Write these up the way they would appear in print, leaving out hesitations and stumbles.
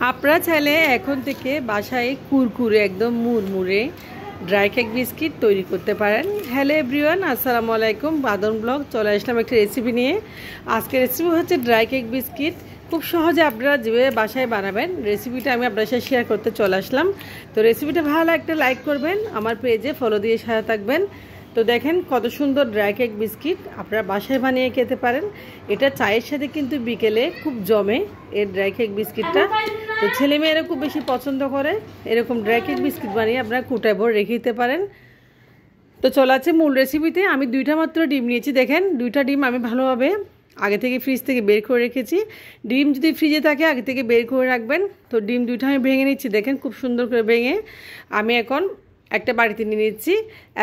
আপনারা চাইলে এখন থেকে বাসায় কুরকুরে একদম মুড়মুড়ে ড্রাই কেক বিস্কিট তৈরি করতে পারেন। হ্যালো এভরিওয়ান, আসসালামু আলাইকুম। বাদন ব্লগ চলে আসলাম একটা রেসিপি নিয়ে। আজকের রেসিপি হচ্ছে ড্রাই কেক বিস্কিট। খুব সহজে আপনারা যেভাবে বাসায় বানাবেন রেসিপিটা আমি আপনার সাথে শেয়ার করতে চলে আসলাম। তো রেসিপিটা ভালো একটা লাইক করবেন, আমার পেজে ফলো দিয়ে সাথে থাকবেন। তো দেখেন কত সুন্দর ড্রাই কেক বিস্কিট আপনারা বাসায় বানিয়ে খেতে পারেন। এটা চায়ের সাথে কিন্তু বিকেলে খুব জমে এই ড্রাই কেক বিস্কিটটা। তো ছেলেমেয়েরা খুব বেশি পছন্দ করে এরকম ড্রাই কেক বিস্কিট বানিয়ে আপনারা কুটায় ভরে রেখে দিতে পারেন। তো চলে আছে মূল রেসিপিতে। আমি দুইটা মাত্র ডিম নিয়েছি। দেখেন দুইটা ডিম আমি ভালোভাবে আগে থেকে ফ্রিজ থেকে বের করে রেখেছি। ডিম যদি ফ্রিজে থাকে আগে থেকে বের করে রাখবেন। তো ডিম দুইটা আমি ভেঙে নিচ্ছি। দেখেন খুব সুন্দর করে ভেঙে আমি এখন একটা বাড়িতে নিয়ে নিচ্ছি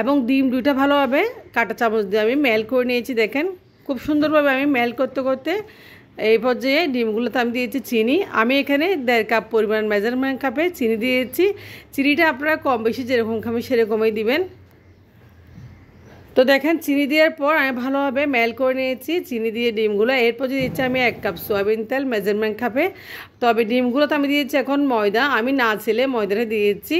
এবং ডিম দুইটা ভালোভাবে কাঁটা চামচ দিয়ে আমি মেল করে নিয়েছি। দেখেন খুব সুন্দরভাবে আমি মেল করতে করতে এই পর্যায়ে ডিমগুলোতে আমি দিয়েছি চিনি। আমি এখানে 1.5 কাপ পরিমাণ মেজারমেন্ট কাপে চিনি দিয়েছি। চিনিটা আপনারা কম বেশি যেরকম খাবেন সেরকমই দিবেন। তো দেখেন চিনি দেওয়ার পর আমি ভালোভাবে মেল করে নিয়েছি চিনি দিয়ে ডিমগুলো। এরপর দিয়ে দিচ্ছি আমি 1 কাপ সয়াবিন তেল মেজারমেন্ট কাপে। তবে ডিমগুলোতে আমি দিয়েছি এখন ময়দা। আমি না ছেলে ময়দাটা দিয়েছি।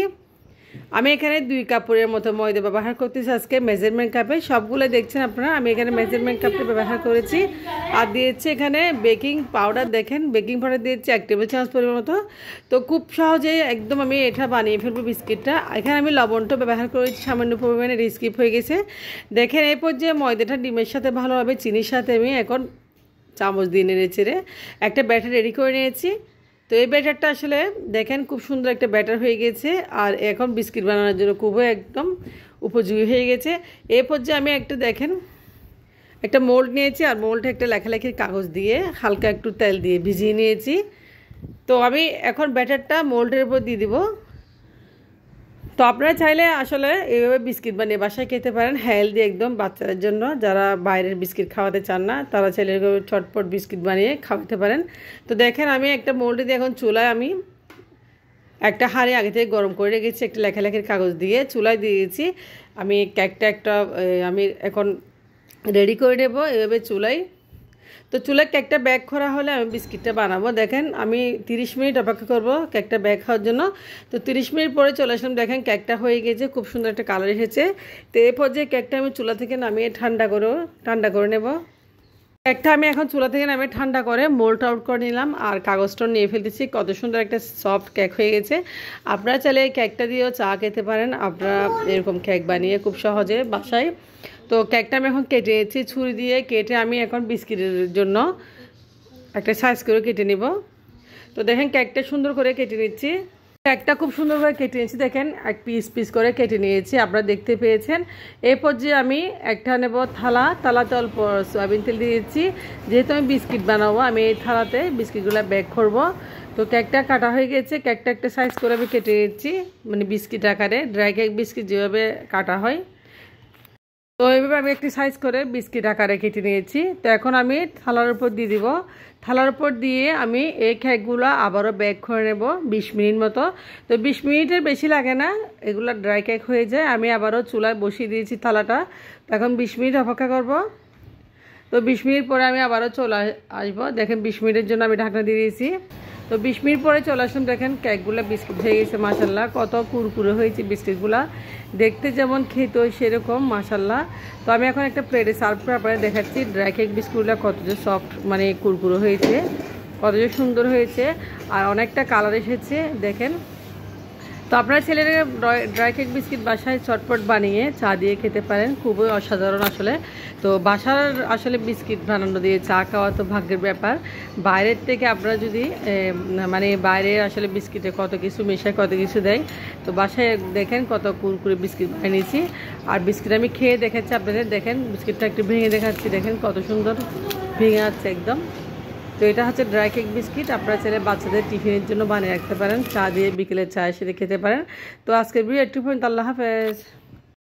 আমি এখানে 2 কাপের মতো ময়দা ব্যবহার করতেছি আজকে মেজারমেন্ট কাপে। সবগুলো দেখছেন আপনারা আমি এখানে মেজারমেন্ট কাপটা ব্যবহার করেছি। আর দিয়েছি এখানে বেকিং পাউডার। দেখেন বেকিং পাউডার দিয়েছি 1 টেবিল চামচ পরিমাণ মতো। তো খুব সহজেই একদম আমি এটা বানিয়ে ফেলবো বিস্কিটটা। এখানে আমি লবণটা ব্যবহার করেছি সামান্য পরিমাণে, স্কিপ হয়ে গেছে। দেখেন এরপর যে ময়দাটা ডিমের সাথে ভালোভাবে চিনির সাথে আমি এখন চামচ দিয়ে নেড়ে চেড়ে একটা ব্যাটার রেডি করে নিয়েছি। তো এই ব্যাটারটা আসলে দেখেন খুব সুন্দর একটা ব্যাটার হয়ে গেছে আর এখন বিস্কিট বানানোর জন্য খুবই একদম উপযোগী হয়ে গেছে। এই পর্যায়ে আমি দেখেন একটা মোল্ড নিয়েছি আর মোল্ডে একটা লেখালেখির কাগজ দিয়ে হালকা একটু তেল দিয়ে ভিজিয়ে নিয়েছি। তো আমি এখন ব্যাটারটা মোল্ডের উপর দিয়ে দিব। তো আপনারা চাইলে আসলে এইভাবে বিস্কিট বানিয়ে বাসায় খেতে পারেন, হেলদি একদম বাচ্চাদের জন্য। যারা বাইরের বিস্কিট খাওয়াতে চান না তারা চাইলে চটপট বিস্কিট বানিয়ে খাওয়াতে পারেন। তো দেখেন আমি একটা মোল্ডে দিয়ে এখন চুলায় আমি একটা হাঁড়ি আগে থেকে গরম করে রেখেছি একটা লেখালেখির কাগজ দিয়ে চুলায় দিয়েছি। আমি কেকটা আমি এখন রেডি করে নেব এভাবে চুলায়। তো চুলায় কেকটা ব্যাক করা হলে আমি বিস্কিটটা বানাবো। দেখেন আমি 30 মিনিট অপেক্ষা করব কেকটা ব্যাক হওয়ার জন্য। তো 30 মিনিট পরে চলে আসলাম। দেখেন কেকটা হয়ে গেছে, খুব সুন্দর একটা কালার এসেছে। তো এই পর্যায়ে কেকটা আমি চুলা থেকে নামিয়ে ঠান্ডা করে নেব। কেকটা আমি এখন চুলা থেকে নামিয়ে ঠান্ডা করে মোল্ড আউট করে নিলাম আর কাগজটা নিয়ে ফেলতেছি। কত সুন্দর একটা সফট কেক হয়ে গেছে। আপনারা চাইলে এই কেকটা দিয়েও চা খেতে পারেন। আপনারা এরকম কেক বানিয়ে খুব সহজে বাসায়। তো কেকটা আমি এখন কেটে নিয়েছি ছুরি দিয়ে। কেটে আমি এখন বিস্কিটের জন্য একটা সাইজ করে কেটে নিব। তো দেখেন কেকটা সুন্দর করে কেটে নিচ্ছি। কেকটা খুব সুন্দর করে কেটে নিয়েছি। দেখেন এক পিস করে কেটে নিয়েছি, আপনারা দেখতে পেয়েছেন। এই পর্যায়ে আমি একটা নেব থালাতে অল্প সয়াবিন তেল দিয়েছি। যেহেতু আমি বিস্কিট বানাবো আমি এই থালাতে বিস্কিটগুলো বেক করব। তো কেকটা কাটা হয়ে গেছে। কেকটা একটা সাইজ করে আমি কেটে নিয়েছি, মানে বিস্কিট আকারে ড্রাই কেক বিস্কিট যেভাবে কাটা হয়। তো এইভাবে আমি একটি সাইজ করে বিস্কিট আকারে কেটে নিয়েছি। তো এখন আমি থালার উপর দিয়ে দিব। থালার উপর দিয়ে আমি এই কেকগুলো আবারও বেক করে নেব 20 মিনিট মতো। তো 20 মিনিটের বেশি লাগে না, এগুলো ড্রাই কেক হয়ে যায়। আমি আবারও চুলায় বসিয়ে দিয়েছি থালাটা। এখন 20 মিনিট অপেক্ষা করব। তো 20 মিনিট পরে আমি আবারও চলে আসবো। দেখেন 20 মিনিটের জন্য আমি ঢাকনা দিয়ে দিয়েছি। তো 20 মিনিট পরে চলে আসলাম। দেখেন কেকগুলো বিস্কিট হয়ে গেছে মাশাল্লাহ। কত কুরকুরে হয়েছে বিস্কিটগুলো, দেখতে যেমন খেতে সেরকম মাশাল্লাহ। তো আমি এখন একটা প্লেটে সার্ভ করে আপনাদের দেখাচ্ছি ড্রাই কেক বিস্কুটগুলো কত যে সফট মানে কুরকুরে হয়েছে, কত যে সুন্দর হয়েছে আর অনেকটা কালার এসেছে দেখেন। তো আপনারা ছেলেরা ড্রাই কেক বিস্কিট বাসায় চটপট বানিয়ে চা দিয়ে খেতে পারেন, খুবই অসাধারণ আসলে। তো বাসার আসলে বিস্কিট বানানো দিয়ে চা খাওয়া তো ভাগ্যের ব্যাপার। বাইরের থেকে আপনারা যদি মানে বাইরে আসলে বিস্কিটে কত কিছু মেশায় কত কিছু দেয়। তো বাসায় দেখেন কত কুরকুরে বিস্কিট বানিয়েছি আর বিস্কিট আমি খেয়ে দেখাচ্ছি আপনাদের। দেখেন বিস্কিটটা একটু ভেঙে দেখাচ্ছি, দেখেন কত সুন্দর ভেঙে যাচ্ছে একদম। তো এটা হচ্ছে ড্রাই কেক বিস্কিট। আপনারা চাইলে বাচ্চাদের টিফিনের জন্য বানিয়ে রাখতে পারেন, চা দিয়ে বিকেলে চায়ের সাথে খেতে পারেন। তো আজকের ভিডিও একটু পর্যন্ত। আল্লাহ হাফেজ।